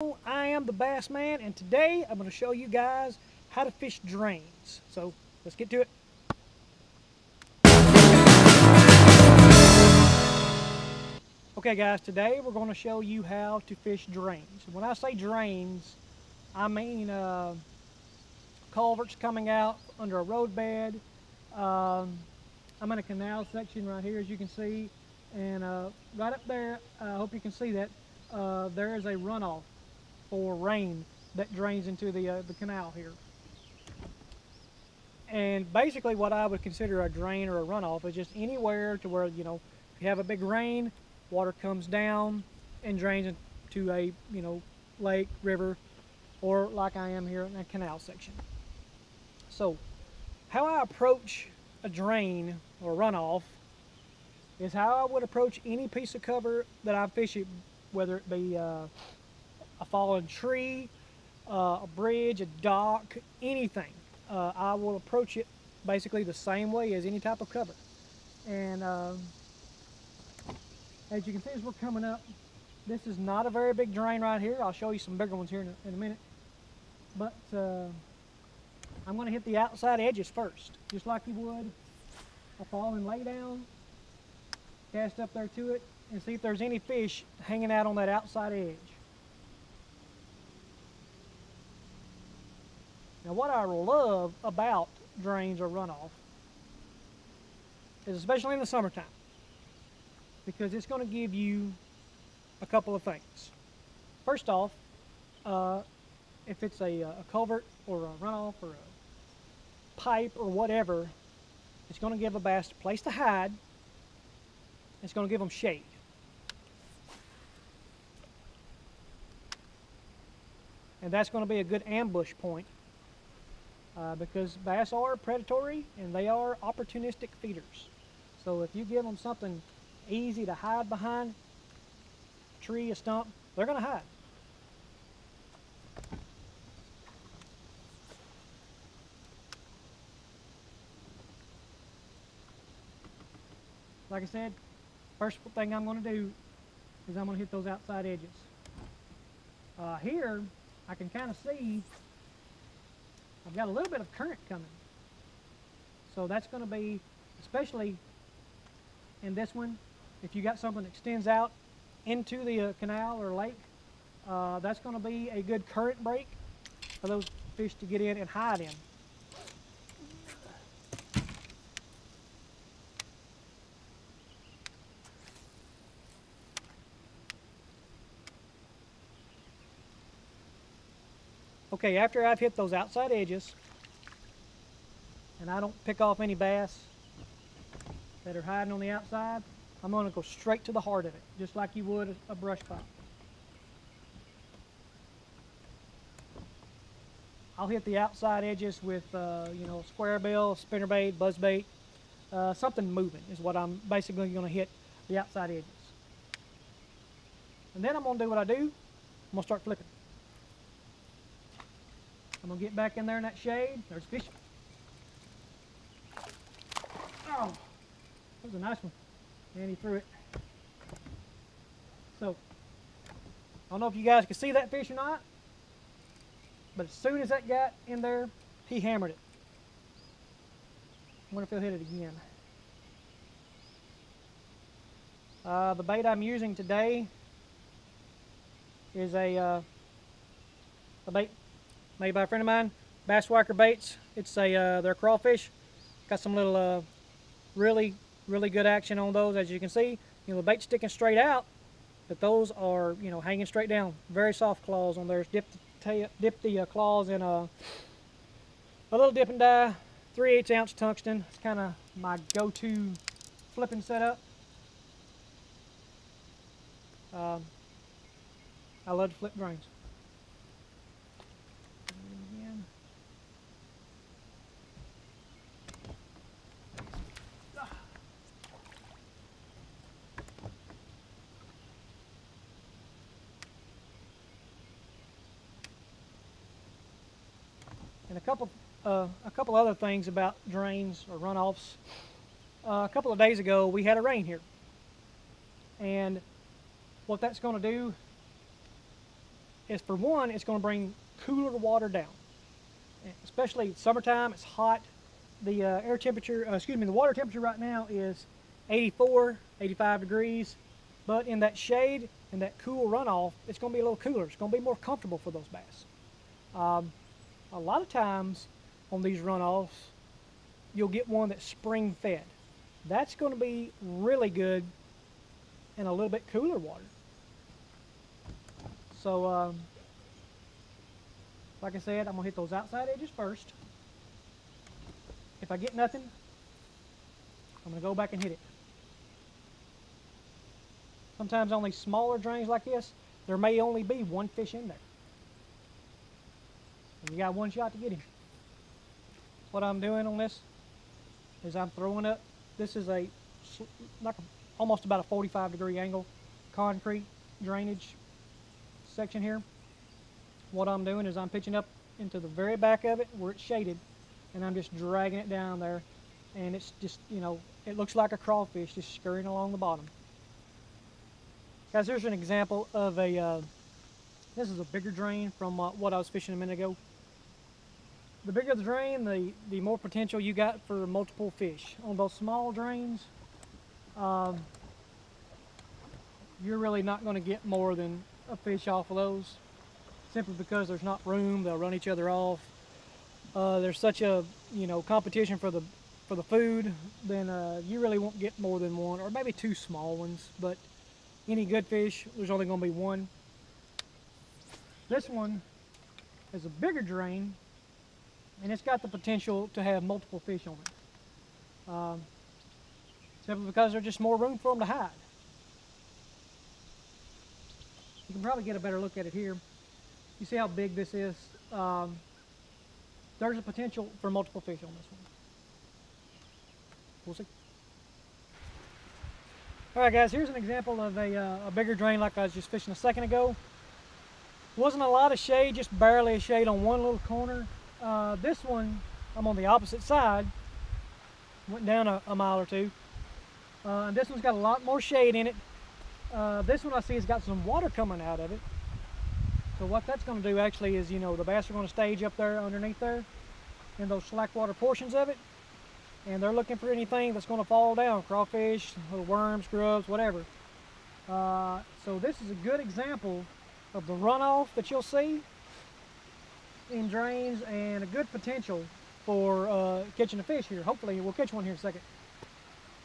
I am the Bass Man, and today I'm going to show you guys how to fish drains. So let's get to it. Okay guys, today we're going to show you how to fish drains. When I say drains, I mean culverts coming out under a roadbed. I'm in a canal section right here, as you can see, and right up there, I hope you can see that, there is a runoff for rain that drains into the canal here. And basically what I would consider a drain or a runoff is just anywhere to where, if you have a big rain, water comes down and drains into a, lake, river, or like I am here in a canal section. So how I approach a drain or runoff is how I would approach any piece of cover that I fish it, whether it be a fallen tree, a bridge, a dock, anything. I will approach it basically the same way as any type of cover. And as you can see as we're coming up, this is not a very big drain right here. I'll show you some bigger ones here in a minute. But I'm going to hit the outside edges first, just like you would a fallen lay down. Cast up there to it and see if there's any fish hanging out on that outside edge. Now what I love about drains or runoff is, especially in the summertime, because it's going to give you a couple of things. First off, if it's a culvert or a runoff or a pipe or whatever, it's going to give a bass a place to hide. It's going to give them shade. And that's going to be a good ambush point, because bass are predatory and they are opportunistic feeders. So if you give them something easy to hide behind, a tree, a stump, they're going to hide. Like I said, first thing I'm going to do is I'm going to hit those outside edges. Here, I can kind of see I've got a little bit of current coming. So that's going to be, especially in this one, if you got something that extends out into the canal or lake, that's going to be a good current break for those fish to get in and hide in. Okay, after I've hit those outside edges, and I don't pick off any bass that are hiding on the outside, I'm going to go straight to the heart of it, just like you would a brush pile. I'll hit the outside edges with, square bill, spinnerbait, buzzbait, something moving is what I'm basically going to hit the outside edges. And then I'm going to do what I do. I'm going to start flipping. I'm going to get back in there in that shade. There's fish. Oh, that was a nice one. And he threw it. So, I don't know if you guys can see that fish or not, but as soon as that got in there, he hammered it. I wonder if he'll hit it again. The bait I'm using today is a bait made by a friend of mine, Bass Whacker Baits. It's they're crawfish. Got some little really good action on those, as you can see. The bait's sticking straight out, but those are hanging straight down. Very soft claws on theirs. Dip the claws in a little dip and die, 3/8 ounce tungsten. It's kind of my go-to flipping setup. I love to flip drains. And a couple other things about drains or runoffs. A couple of days ago, we had a rain here, and what that's going to do is, for one, it's going to bring cooler water down. Especially summertime, it's hot. The the water temperature right now is 84, 85 degrees. But in that shade and that cool runoff, it's going to be a little cooler. It's going to be more comfortable for those bass. A lot of times on these runoffs, you'll get one that's spring fed. That's going to be really good in a little bit cooler water. So, like I said, I'm going to hit those outside edges first. If I get nothing, I'm going to go back and hit it. Sometimes on these smaller drains like this, there may only be one fish in there. And you got one shot to get him. What I'm doing on this is I'm throwing up, this is almost about a 45-degree angle concrete drainage section here. What I'm doing is I'm pitching up into the very back of it where it's shaded, and I'm just dragging it down there, and it's just, you know, it looks like a crawfish just scurrying along the bottom. Guys, here's an example of this is a bigger drain from what I was fishing a minute ago. The bigger the drain, the more potential you got for multiple fish. On those small drains, you're really not going to get more than a fish off of those, simply because there's not room. They'll run each other off. There's such a, you know, competition for the food, then you really won't get more than one, or maybe two small ones. But any good fish, there's only going to be one. This one is a bigger drain, and it's got the potential to have multiple fish on it. Simply because there's just more room for them to hide. You can probably get a better look at it here. You see how big this is? There's a potential for multiple fish on this one. We'll see. All right, guys, here's an example of a bigger drain like I was just fishing a second ago. Wasn't a lot of shade, just barely a shade on one little corner. This one, I'm on the opposite side. Went down a mile or two. And this one's got a lot more shade in it. This one I see has got some water coming out of it. So what that's going to do actually is, you know, the bass are going to stage up there underneath there in those slack water portions of it. And they're looking for anything that's going to fall down, crawfish, little worms, grubs, whatever. So this is a good example of the runoff that you'll see in drains, and a good potential for catching a fish here. Hopefully we'll catch one here in a second.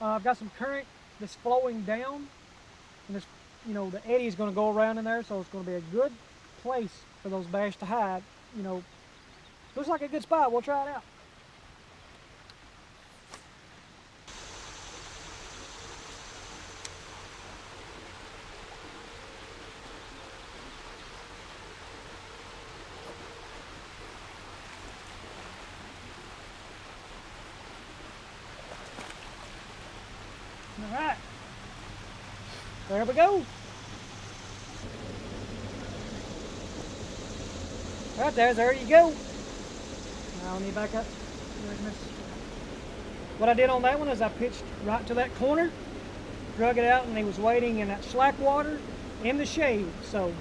I've got some current that's flowing down, and this, you know, the eddy is going to go around in there, so it's going to be a good place for those bass to hide. You know, looks like a good spot. We'll try it out. All right, there we go. Right there you go. Now I need to back up. What I did on that one is I pitched right to that corner, drug it out, and he was waiting in that slack water in the shade. So,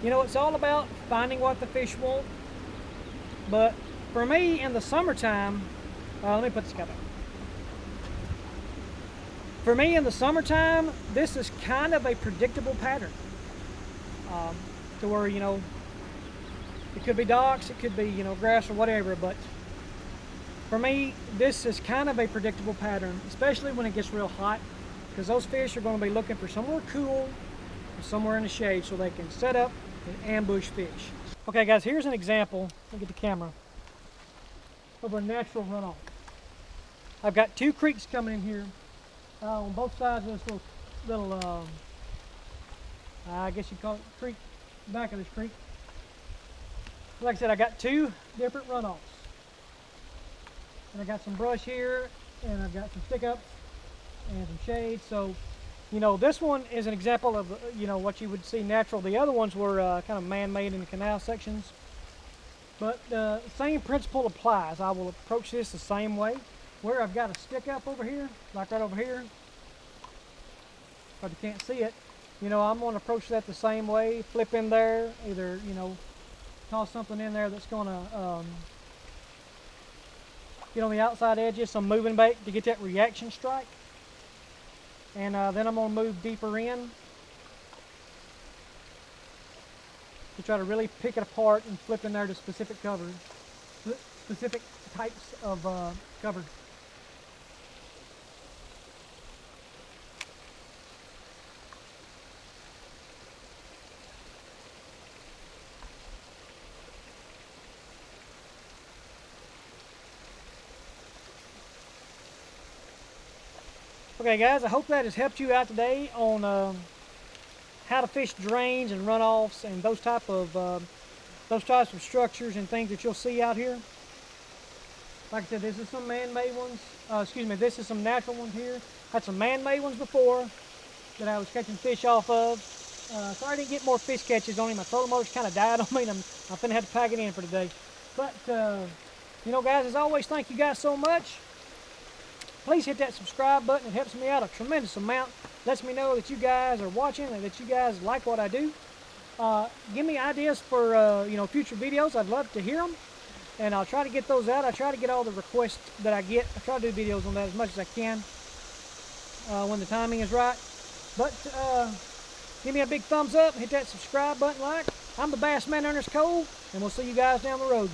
you know, it's all about finding what the fish want. But for me, in the summertime, let me put this guy back. For me, in the summertime, this is kind of a predictable pattern. To where, you know, it could be docks, it could be, you know, grass or whatever, but for me, this is kind of a predictable pattern, especially when it gets real hot, because those fish are going to be looking for somewhere cool, or somewhere in the shade, so they can set up and ambush fish. Okay, guys, here's an example, look at the camera, of a natural runoff. I've got two creeks coming in here. On both sides of this little I guess you'd call it creek, back of this creek. Like I said, I got two different runoffs. And I got some brush here, and I've got some stick-ups and some shade. So, you know, this one is an example of, you know, what you would see natural. The other ones were kind of man-made in the canal sections. But the same principle applies. I will approach this the same way. Where I've got a stick up over here, like right over here, but you can't see it, You know, I'm going to approach that the same way. Flip in there, either, you know, toss something in there that's going to get on the outside edges, some moving bait to get that reaction strike. And then I'm going to move deeper in to try to really pick it apart and flip in there to specific covers, specific types of cover. Okay guys, I hope that has helped you out today on how to fish drains and runoffs and those types of structures and things that you'll see out here. Like I said, this is some man-made ones. Excuse me, this is some natural ones here. Had some man-made ones before that I was catching fish off of. Sorry I didn't get more fish catches on him. My trolling motor's kind of died on me, and I'm finna have to pack it in for today. But you know, guys, as always, thank you guys so much. Please hit that subscribe button. It helps me out a tremendous amount. Lets me know that you guys are watching and that you guys like what I do. Give me ideas for you know, future videos. I'd love to hear them, and I'll try to get those out. I try to get all the requests that I get. I try to do videos on that as much as I can when the timing is right. But give me a big thumbs up, hit that subscribe button, like. I'm the Bass Man, Ernest Cole, and we'll see you guys down the road.